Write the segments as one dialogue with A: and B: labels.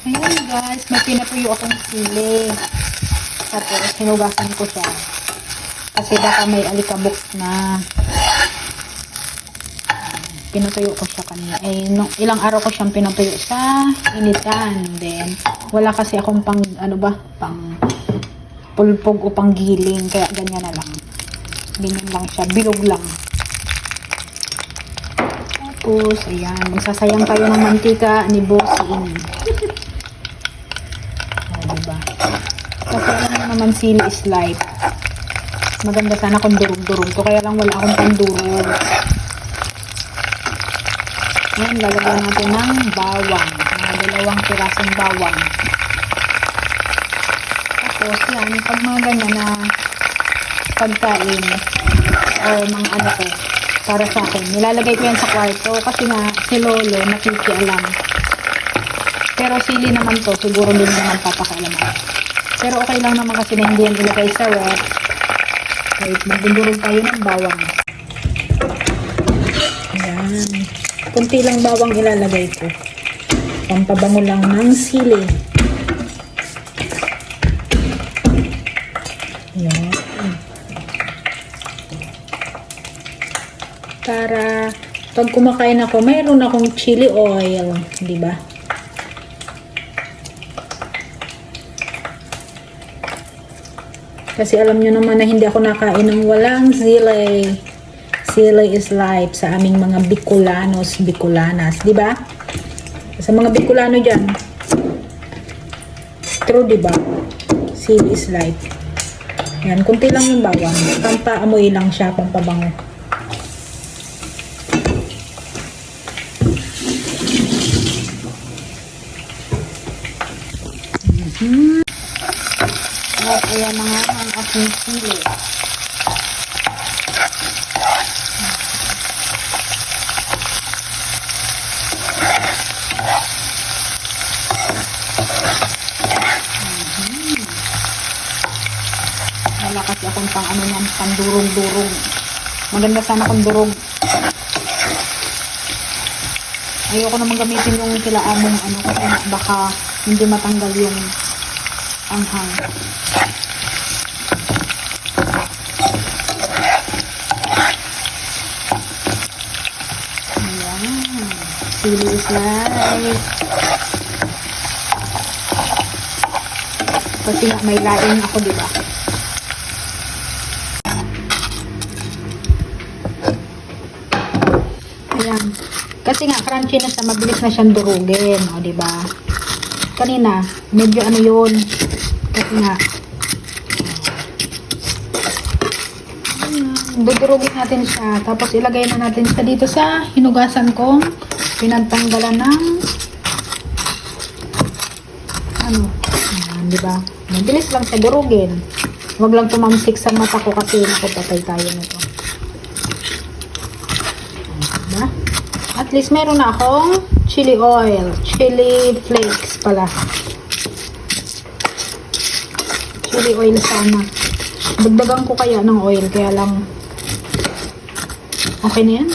A: Ayan guys, may pinatuyo akong sili. Tapos, hinugasan ko siya. Kasi baka may alikabok na. Pinatuyo ko siya kanina. Ilang araw ko siyang pinatuyo sa initan. Then, wala kasi akong pang pulpog o pang giling. Kaya ganyan na lang. Ganyan lang siya. Bilog lang. Tapos, ayan. Magsasayang tayo ng mantika ni Bossing. Diba? Kasi alam mo naman, sili is life. Maganda sana kung durog-durog to. Kaya lang wala akong pandurog. Ayan, lalagyan natin ng bawang. Mga 2 pirasong bawang. Tapos, yan. Pag mga ganyan na pagkain or mga ano ko, para sa akin, nilalagay ko yan sa kwarto kasi nga si Lolo nakikialam. Pero sili naman to, siguro hindi naman papakialaman. Pero okay lang naman kasi na hindi yan ilagay sa rep. Wait, magdudurog tayo ng bawang. Ayan. Kunti lang bawang ilalagay ko. Pampabango lang ng sili. Ayan. Para pag kumakain ako, mayroon akong chili oil. Diba? Kasi alam nyo naman na hindi ako nakain ng walang sili. Sili is life sa aming mga Bicolanos, Bicolanas. Diba? Sa mga Bicolano dyan. True, diba? Sili is life. Yan, kunti lang yung bawang. Pampaamoy lang siya, pampabango. At ayan na nga ang aking sili. Wala kasi akong pang ano yan, pang durog-durog. Maganda sana kung durog. Ayoko naman gamitin yung sila among ano kasi baka hindi matanggal yung anghang. Ayan. Sili is life. Kasi nga may laing ako, diba? Ayan. Kasi nga crunchy na siya, mabilis na siyang durugin, o diba? Kanina, medyo ano yun. Kasi nga, dudurugin natin siya. Tapos ilagay na natin siya dito sa hinugasan kong pinagtanggalan ng ano, ayan, diba? Mabilis lang siya durugin. Huwag lang tumamsik sa mata ko kasi nakapatay tayo nito. Diba? At least meron na akong chili oil. Chili flakes pala. Chili oil sana. Dagdagan ko kaya ng oil. Kaya lang okay na yan.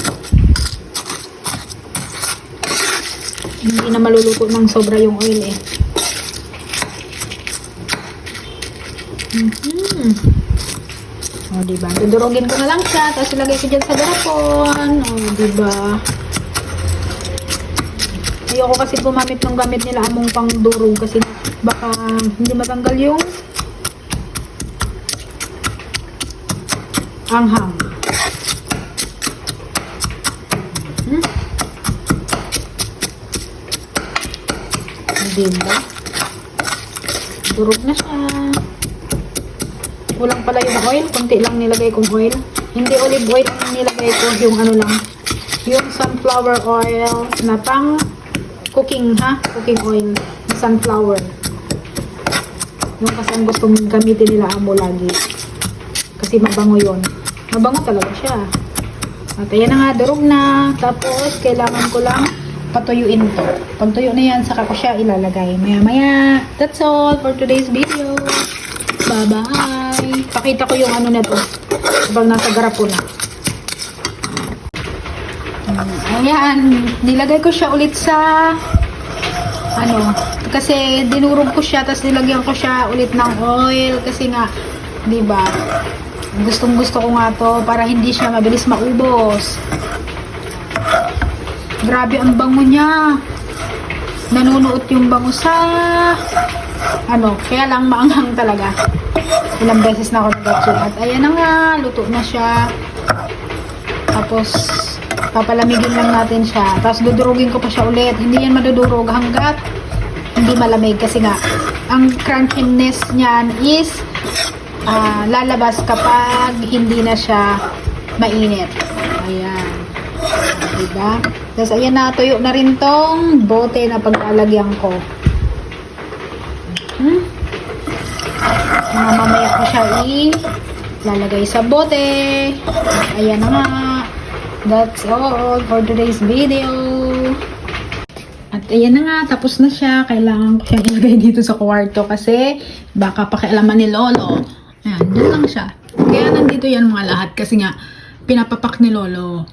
A: Hindi na maluluto ng sobra yung oil eh. O diba? Dudurugin ko na lang siya. Tapos ilagay ko dyan sa garapon. O diba? Ayoko kasi gumamit ng gamit nila among pang durog kasi baka hindi matanggal yung anghang. Diba? Durog na siya. Kulang pala yung oil. Kunti lang nilagay kong oil. Hindi olive oil ang nilagay ko. Yung ano lang. Yung sunflower oil na pang cooking ha. Cooking oil. Sunflower. Yung kasi ang gustong gamitin nila amo lagi. Kasi mabango yun. Mabango talaga siya. At ayan na nga. Durog na. Tapos kailangan ko lang patuyuin to. Pag tuyo na yan, saka ko siya ilalagay. Maya-maya. That's all for today's video. Bye-bye. Pakita ko yung ano na to. Habang nasa garapo na. Ayan. Nilagay ko siya ulit sa ano, kasi dinurog ko siya, tapos nilagyan ko siya ulit ng oil, kasi nga, di ba, gustong gusto ko nga to, para hindi siya mabilis maubos. Grabe ang bango niya. Nanunuot yung bango sa, ano, kaya lang maanghang talaga. Ilang beses na ako nag-check. At ayan na nga, luto na siya. Tapos, papalamigin lang natin siya. Tapos, dudurugin ko pa siya ulit. Hindi yan madudurog hanggat hindi malamig. Kasi nga, ang crunchiness niyan is lalabas kapag hindi na siya mainit. Ayan. Diba? Tapos, ayan na, tuyo na rin tong bote na paglalagyan ko. Mamaya ko siya lalagay sa bote. Ayan na nga. That's all for today's video. At ayan na nga, tapos na siya. Kailangan ko siyang ilagay dito sa kwarto kasi baka pakialaman ni Lolo. Ayan, doon lang siya. Kaya nandito yan mga lahat kasi nga pinapapak ni Lolo.